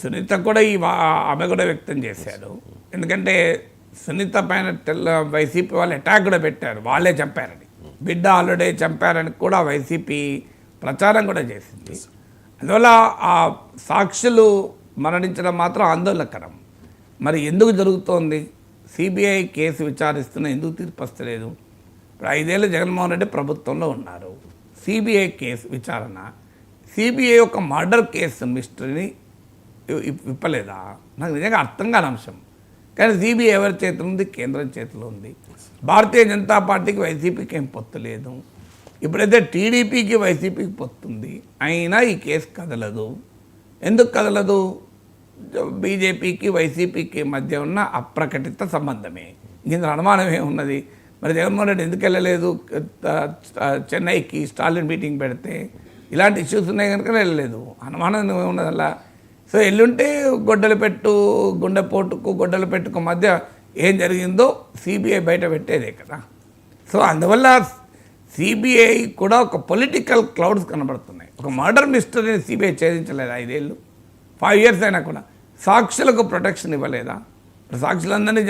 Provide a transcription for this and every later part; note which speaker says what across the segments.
Speaker 1: సునీత కూడా ఆమె కూడా వ్యక్తం చేశారు. ఎందుకంటే సునీత పైన వైసీపీ వాళ్ళు అటాక్ కూడా పెట్టారు, వాళ్ళే చంపారని, బిడ్డ ఆల్రెడీ చంపారని కూడా వైసీపీ ప్రచారం కూడా చేసింది. అందువల్ల ఆ సాక్షులు మరణించడం మాత్రం ఆందోళనకరం. మరి ఎందుకు జరుగుతోంది? సిబిఐ కేసు విచారిస్తున్న ఎందుకు తీర్పు వస్తలేదు? ఇప్పుడు 5 ఏళ్ళు జగన్మోహన్ రెడ్డి ప్రభుత్వంలో ఉన్నారు. సిబిఐ కేసు విచారణ, సిబిఐ ఒక మర్డర్ కేసు మిస్టరీని విప్పలేదా? నాకు నిజంగా అర్థం కాని అంశం. కానీ సిబిఐ ఎవరి చేతిలో ఉంది? కేంద్రం చేతిలో ఉంది. భారతీయ జనతా పార్టీకి వైసీపీకి ఏం పొత్తు లేదు. ఇప్పుడైతే టీడీపీకి వైసీపీకి పొత్తుంది, అయినా ఈ కేసు కదలదు. ఎందుకు కదలదు? బీజేపీకి వైసీపీకి మధ్య ఉన్న అప్రకటిత సంబంధమే. ఇందులో అనుమానం ఏమున్నది? మరి జగన్మోహన్ రెడ్డి ఎందుకు వెళ్ళలేదు చెన్నైకి? స్టాలిన్ మీటింగ్ పెడితే ఇలాంటి ఇష్యూస్ ఉన్నాయి కనుక వెళ్ళలేదు. అనుమానం ఏమున్నది అలా? సో ఎల్లుంటే గుండెపోటుకు గొడ్డలు పెట్టుకు మధ్య ఏం జరిగిందో సిబిఐ బయట పెట్టేదే కదా. సో అందువల్ల సిబిఐ కూడా ఒక పొలిటికల్ క్లౌడ్స్ కనబడుతున్నాయి. ఒక మర్డర్ మిస్టరీని సిబిఐ ఛేదించలేదు 5 ఏళ్ళు, 5 years అయినా కూడా. సాక్షులకు ప్రొటెక్షన్ ఇవ్వలేదా? సాక్షులందరినీ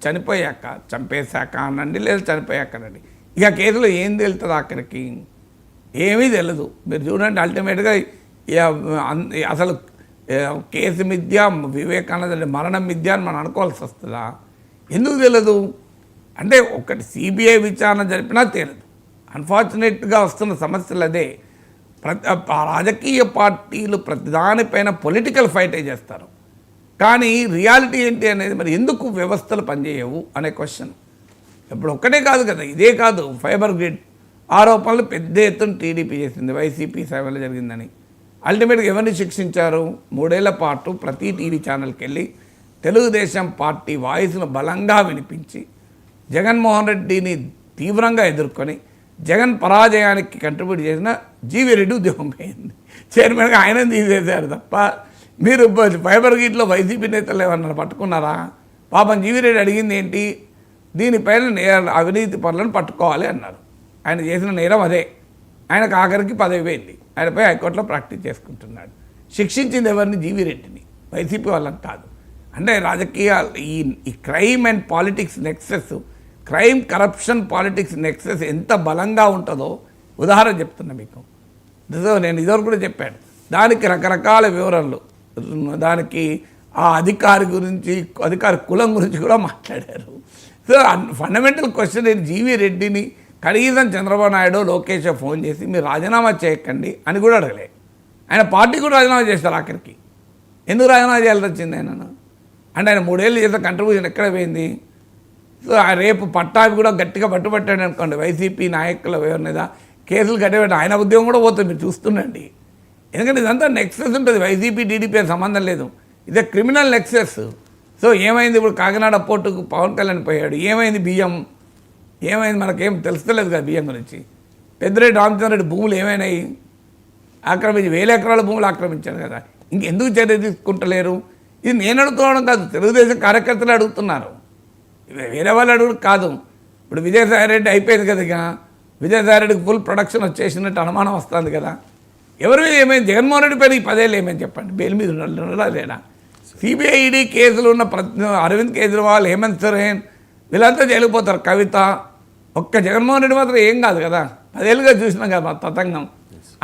Speaker 1: చనిపోయాక, చంపేశాక అనండి, లేదా చనిపోయాకనండి, ఇక కేసులో ఏం తెలుస్తుంది? ఆఖరికి ఏమీ తెలియదు. మీరు చూడండి, అల్టిమేట్గా అసలు కేసు మిథ్య, వివేకానంద మరణం మిథ్య అని మనం అనుకోవాల్సి వస్తుందా? ఎందుకు తెలియదు అంటే, ఒకటి సిబిఐ విచారణ జరిపినా తెలియదు. అన్ఫార్చునేట్గా వస్తున్న సమస్యలు అదే. రాజకీయ పార్టీలు ప్రతిదానిపైన పొలిటికల్ ఫైటే చేస్తారు, కానీ రియాలిటీ ఏంటి అనేది మరి ఎందుకు వ్యవస్థలు పనిచేయవు అనే క్వశ్చన్. ఇప్పుడు ఒక్కటే కాదు కదా, ఇదే కాదు, ఫైబర్ గ్రిడ్ ఆరోపణలు పెద్ద ఎత్తున టీడీపీ చేసింది, వైసీపీ సేవలు జరిగిందని. అల్టిమేట్గా ఎవరిని శిక్షించారు? 3 ఏళ్ల పాటు ప్రతి టీవీ ఛానల్కి వెళ్ళి తెలుగుదేశం పార్టీ వాయిస్ను బలంగా వినిపించి జగన్మోహన్ రెడ్డిని తీవ్రంగా ఎదుర్కొని జగన్ పరాజయానికి కంట్రిబ్యూట్ చేసిన జీవీ రెడ్డి ఉద్యోగం పోయింది. చైర్మన్గా ఆయన తీసేశారు తప్ప, మీరు ఫైబర్ గ్రిడ్లో వైసీపీ నేతలు ఏమన్నా పట్టుకున్నారా? పాపం జీవీ రెడ్డి అడిగింది ఏంటి? దీనిపైన అవినీతి పనులను పట్టుకోవాలి అన్నారు. ఆయన చేసిన నేరం అదే. ఆయనకు ఆఖరికి పదవి పోయింది. ఆయనపై హైకోర్టులో ప్రాక్టీస్ చేసుకుంటున్నాడు. శిక్షించింది ఎవరిని? జీవీ రెడ్డిని, వైసీపీ వాళ్ళని కాదు. అంటే రాజకీయ ఈ crime and politics nexus, crime corruption politics nexus ఎంత బలంగా ఉంటుందో ఉదాహరణ చెప్తున్నా మీకు. నేను ఇదివరకు కూడా చెప్పాను. దానికి రకరకాల వివరణలు, దానికి ఆ అధికారి గురించి, అధికారి కులం గురించి కూడా మాట్లాడారు. సో ఫండమెంటల్ క్వశ్చన్ ఏంటి? జీవీ రెడ్డిని కనీసం చంద్రబాబు నాయుడు, లోకేష్ ఫోన్ చేసి మీరు రాజీనామా చేయకండి అని కూడా అడగలే. ఆయన పార్టీ కూడా రాజీనామా చేస్తారు ఆఖరికి. ఎందుకు రాజీనామా చేయాల్సి వచ్చింది ఆయనను? అంటే ఆయన 3 ఏళ్ళు చేసిన కంట్రిబ్యూషన్ ఎక్కడ పోయింది? సో రేపు పట్టాభి కూడా గట్టిగా పట్టుబట్టాడు అనుకోండి, వైసీపీ నాయకుల మీద కేసులు కట్టబెట్టి ఆయన ఉద్యోగం కూడా పోతుంది. మీరు చూస్తుండండి. ఎందుకంటే ఇదంతా నెక్సెస్ ఉంటుంది, వైసీపీ టీడీపీ సంబంధం లేదు, ఇదే క్రిమినల్ నెక్సెస్. సో ఏమైంది? ఇప్పుడు కాకినాడ పోర్టుకు పవన్ కళ్యాణ్ పోయాడు, ఏమైంది? బియ్యం ఏమైంది? మనకేం తెలుస్తలేదు కదా బియ్యం గురించి. పెద్దిరెడ్డి రామచంద్రరెడ్డి భూములు ఏమైనాయి? ఆక్రమించి 1000 ఎకరాల భూములు ఆక్రమించారు కదా. ఇంకెందుకు చర్య తీసుకుంటలేరు? ఇది నేను అడుగుతున్నాను కాదు, తెలుగుదేశం కార్యకర్తలు అడుగుతున్నారు, వేరే వాళ్ళు అడుగు కాదు. ఇప్పుడు విజయసాయిరెడ్డి అయిపోయింది కదా, ఇక విజయసాయిరెడ్డికి ఫుల్ ప్రొడక్షన్ వచ్చేసినట్టు అనుమానం వస్తుంది కదా. ఎవరి మీద ఏమైంది? జగన్మోహన్ రెడ్డి పైన ఈ 10 ఏళ్ళు ఏమైంది చెప్పండి? బెయిల్ మీద ఉండడా లేడా? సిబిఐ ఈడీ కేసులు ఉన్న అరవింద్ కేజ్రీవాల్, హేమంత్ సోరెన్ వీళ్ళంతా జైలుపోతారు. కవిత, ఒక్క జగన్మోహన్ రెడ్డి మాత్రం ఏం కాదు కదా. 10 ఏళ్ళుగా చూసినాం కదా మా తతంగం.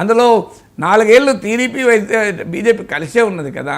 Speaker 1: అందులో 4 ఏళ్ళు టీడీపీ బీజేపీ కలిసే ఉన్నది కదా.